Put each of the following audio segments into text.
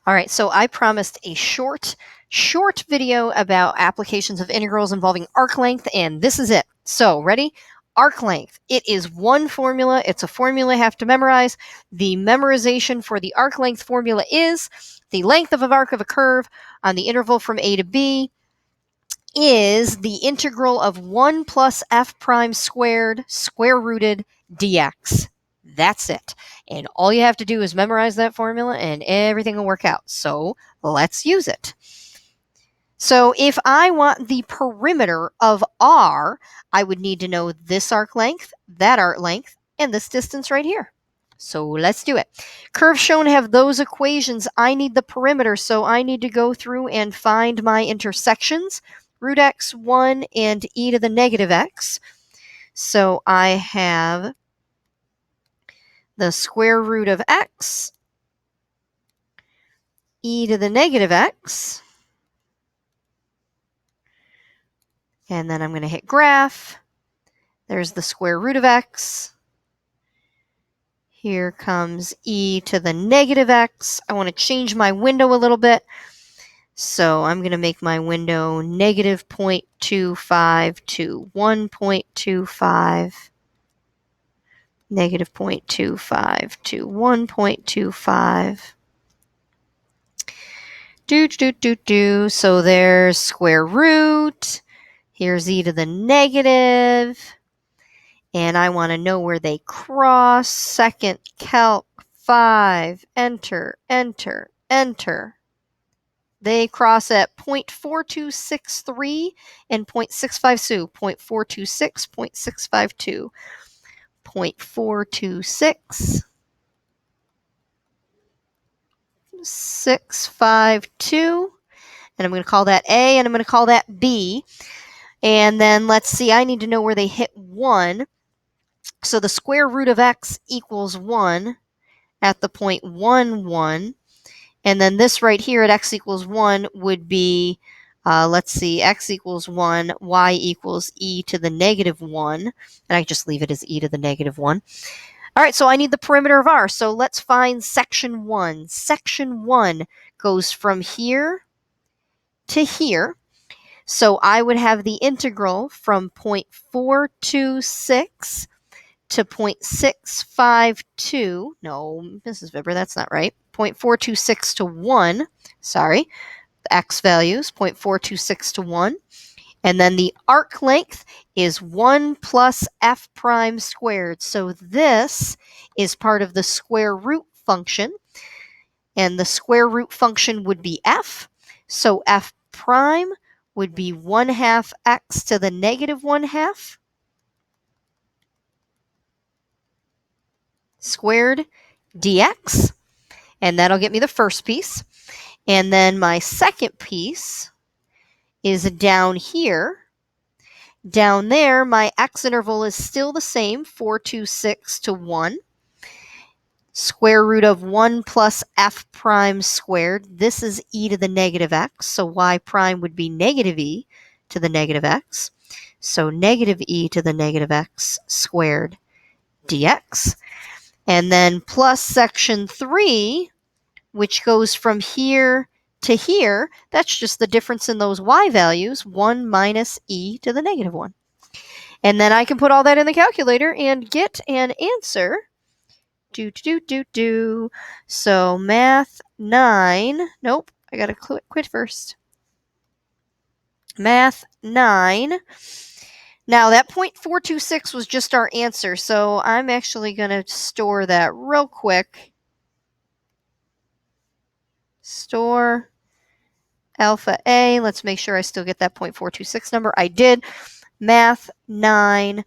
All right, so I promised a short video about applications of integrals involving arc length, and this is it. So, ready? Arc length. It is one formula. It's a formula you have to memorize. The memorization for the arc length formula is the length of an arc of a curve on the interval from A to B is the integral of 1 plus f prime squared square rooted dx. That's it. And all you have to do is memorize that formula and everything will work out. So let's use it. So if I want the perimeter of R, I would need to know this arc length, that arc length, and this distance right here. So let's do it. Curves shown have those equations. I need the perimeter, so I need to go through and find my intersections, root x1 and e to the negative x. So I have the square root of x, e to the negative x, and then I'm going to hit graph. There's the square root of x. Here comes e to the negative x. I want to change my window a little bit. So I'm going to make my window negative 0.25 to 1.25, negative 0.25 to 1.25. So there's square root. Here's e to the negative. And I want to know where they cross. Second calc 5. Enter, enter, enter. They cross at 0.4263 and 0.652. 0.426, 0.652. 0.426, 652. And I'm going to call that A, and I'm going to call that B. And then let's see, I need to know where they hit 1. So the square root of x equals 1 at the point 1, 1. And then this right here at x equals 1 would be, let's see, x equals 1, y equals e to the negative 1. And I just leave it as e to the negative 1. All right, so I need the perimeter of R. So let's find section 1. Section 1 goes from here to here. So I would have the integral from 0.426 to 0.652. No, Mrs. Vibber, that's not right. 0.426 to 1. Sorry. The x values, 0.426 to 1. And then the arc length is 1 plus f prime squared. So this is part of the square root function. And the square root function would be f. So f prime would be 1/2 x to the negative 1/2 squared dx. And that'll get me the first piece. And then my second piece is down here. Down there, my x interval is still the same, 426 to 1. Square root of 1 plus f prime squared. This is e to the negative x, so y prime would be negative e to the negative x. So negative e to the negative x squared dx. And then plus section 3, which goes from here to here. That's just the difference in those y values, 1 minus e to the negative 1. And then I can put all that in the calculator and get an answer. So math 9. Nope, I gotta quit first. Math 9. Now that 0.426 was just our answer, so I'm actually gonna store that real quick. Store alpha A. Let's make sure I still get that 0.426 number. I did. Math 9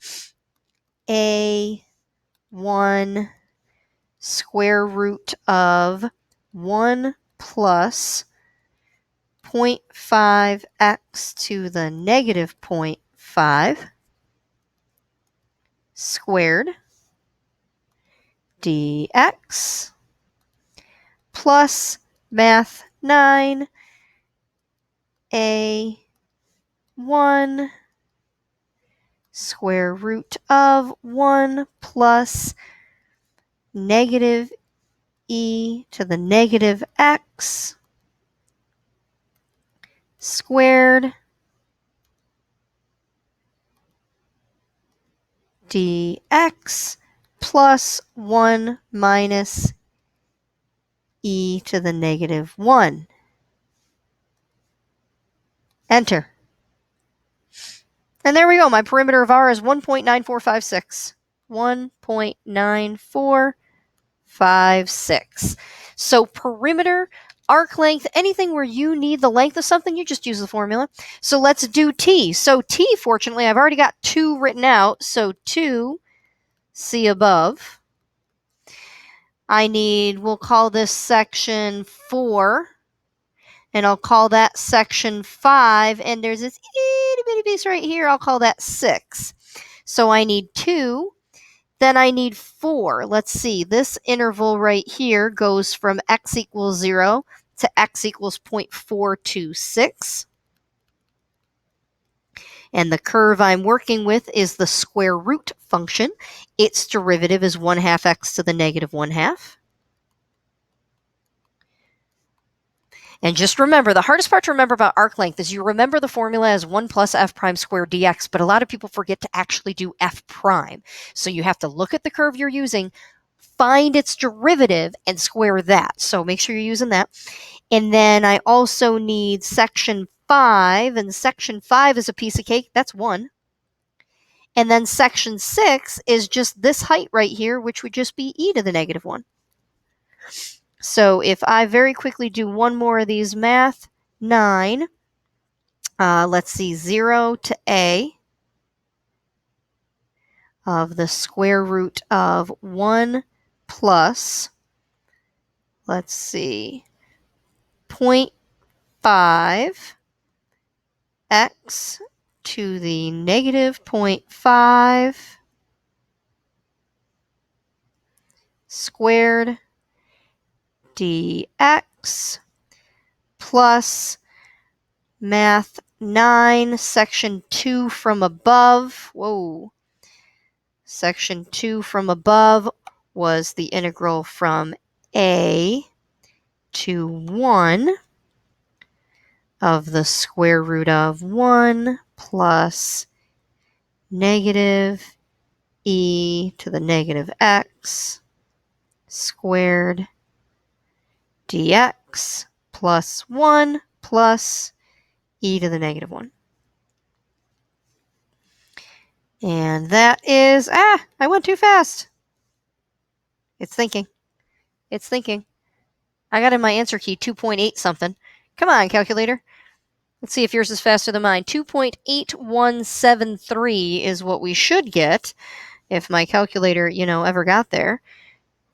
A1 square root of 1 plus 0.5x to the negative 0.5 squared dx plus math 9 A1 square root of 1 plus negative e to the negative x squared dx plus 1 minus e to the negative 1. Enter. And there we go. My perimeter of R is 1.9456. 1.9456. So perimeter, arc length, anything where you need the length of something, you just use the formula. So let's do T. So T, fortunately, I've already got 2 written out. So 2, see above. I need, we'll call this section 4. And I'll call that section 5. And there's this itty bitty piece right here. I'll call that 6. So I need 2. Then I need 4. Let's see. This interval right here goes from x equals 0 to x equals 0.426. And the curve I'm working with is the square root function. Its derivative is 1/2 x to the negative 1/2. And just remember, the hardest part to remember about arc length is you remember the formula as 1 plus f prime squared dx, but a lot of people forget to actually do f prime. So you have to look at the curve you're using, find its derivative, and square that. So make sure you're using that. And then I also need section 5, and section 5 is a piece of cake. That's 1. And then section 6 is just this height right here, which would just be e to the negative 1. So if I very quickly do one more of these math, 9, let's see, 0 to a of the square root of 1 plus, let's see, 0.5 x to the negative 0.5 squared dx plus math 9, section 2 from above. Whoa. Section 2 from above was the integral from a to 1 of the square root of 1 plus negative e to the negative x squared dx plus 1 plus e to the negative 1. And that is, I went too fast. It's thinking. It's thinking. I got in my answer key 2.8 something. Come on, calculator. Let's see if yours is faster than mine. 2.8173 is what we should get if my calculator, ever got there.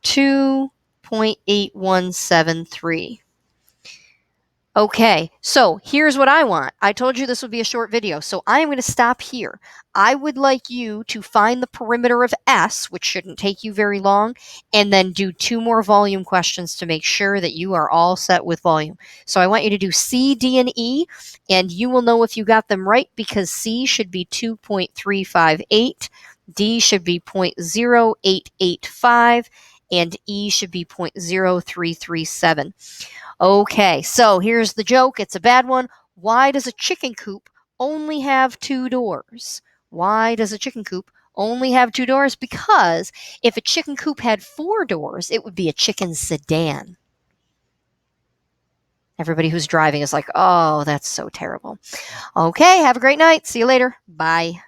2.8173. Okay, so here's what I want. I told you this would be a short video, so I'm going to stop here. I would like you to find the perimeter of S, which shouldn't take you very long, and then do 2 more volume questions to make sure that you are all set with volume. So I want you to do C, D, and E, and you will know if you got them right because C should be 2.358, D should be 0.0885, and E should be 0.0337. Okay, so here's the joke. It's a bad one. Why does a chicken coop only have 2 doors? Why does a chicken coop only have 2 doors? Because if a chicken coop had 4 doors, it would be a chicken sedan. Everybody who's driving is like, oh, that's so terrible. Okay, have a great night. See you later. Bye.